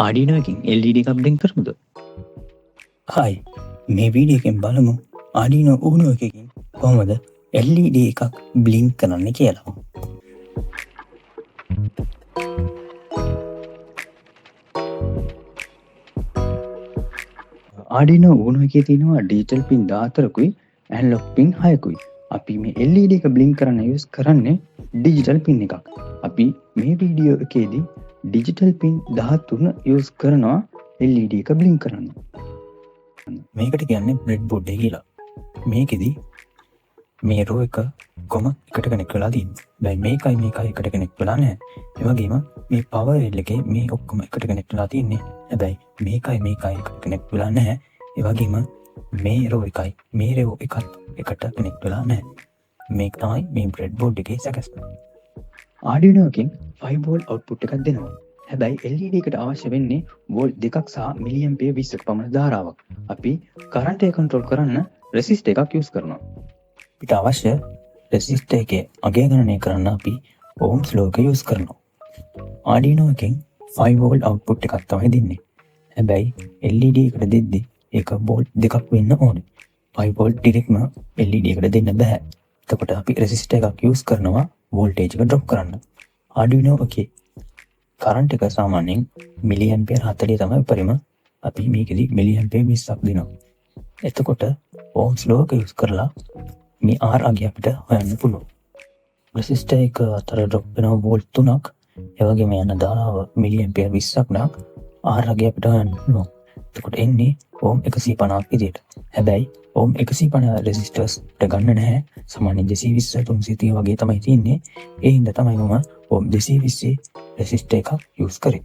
Arduino එකකින් LED එකක් blink කරමුද? හයි මේ වීඩියෝ එකෙන් බලමු ආඩිනෝ ඌනෝ එකකින් කොහොමද LED එකක් බ්ලින්ක් කරන්න කියලා. ආඩිනෝ ඌනෝ එකේ තියෙනවා ඩිජිටල් පින් 14කුයි ඇනලොග් පින් 6කුයි. අපි මේ LED එක බ්ලින්ක් කරන්න යූස් කරන්නේ ඩිජිටල් පින් එකක්. අපි මේ වීඩියෝ එකේදී ඩිජිටල් පින් 13 යූස් කරනවා LED එක බ්ලින්ක් කරන්න. මේකට කියන්නේ බ්‍රෙඩ් බෝඩ් එක කියලා. මේකෙදි මේ රෝ එක කොම එකට කනෙක්ට් වෙලා තියෙනවා. දැන් මේකයි එකට කනෙක්ට් වෙලා නැහැ. ඒ වගේම මේ පවර් රේල් එකේ මේ ඔක්කොම එකට කනෙක්ට් වෙලා තියෙන්නේ. හැබැයි මේකයි එකට කනෙක්ට් වෙලා නැහැ. ඒ වගේම මේ රෝ එකයි මේ රෝ එකත් එකට කනෙක්ට් වෙලා නැහැ. මේක තමයි මේ බ්‍රෙඩ් බෝඩ් එකේ සැකස්ම. ආඩිනෝ එකෙන් 5 වෝල්ට් අවුට්පුට් එකක් දෙනවා. හැබැයි LED එකට අවශ්‍ය වෙන්නේ වෝල්ට් 2ක් සහ මිලි ඇම්පියර් 20ක පමණ ධාරාවක්. අපි කරන්ට් එක කන්ට්‍රෝල් කරන්න රෙසිස්ටර් එකක් යූස් කරනවා. අපිට අවශ්‍ය රෙසිස්ටර් එකේ අගය ගණනය කරන්න අපි ඕම්ස් ලෝ එක යූස් කරනවා. ආඩිනෝ එකෙන් 5 වෝල්ට් අවුට්පුට් එකක් තමයි දෙන්නේ. හැබැයි LED එකට දෙද්දි ඒක වෝල්ට් 2ක් වෙන්න ඕනේ. 5 වෝල්ට් ඩිරෙක්ට්ම LED එකට දෙන්න බෑ. එතකොට අපි රෙසිස්ටර් එකක් යූස් කරනවා වෝල්ටේජ් එක ඩ්‍රොප් කරන්න. ආඩිනෝ එකේ කරන්ට් එක සාමාන්‍යයෙන් මිලි ඇම්පියර් 40 තමයි උපරිම. අපි මේකෙදි මිලි ඇම්පියර් 20ක් දෙනවා. එතකොට ඕම්ස් ලෝ එක යූස් කරලා මේ R අගය අපිට හොයන්න පුළුවන්. රෙසිස්ටර් එක අතර ඩ්‍රොප් වෙන වෝල්ට් 3ක් ඒ වගේම යන ධාරාව මිලි ඇම්පියර් 20ක් නම් R අගය අපිට හොයන්න පුළුවන්. එතකොට එන්නේ ඕම් 150ක් විදියට. හැබැයි ඕම් 150 රෙසිස්ටර්ස් ගන්න නැහැ. සාමාන්‍ය 220 330 වගේ තමයි තියෙන්නේ. ඒ හින්දා තමයි මම ඕම් 220 රෙසිස්ටර් එකක් යූස් කරේ.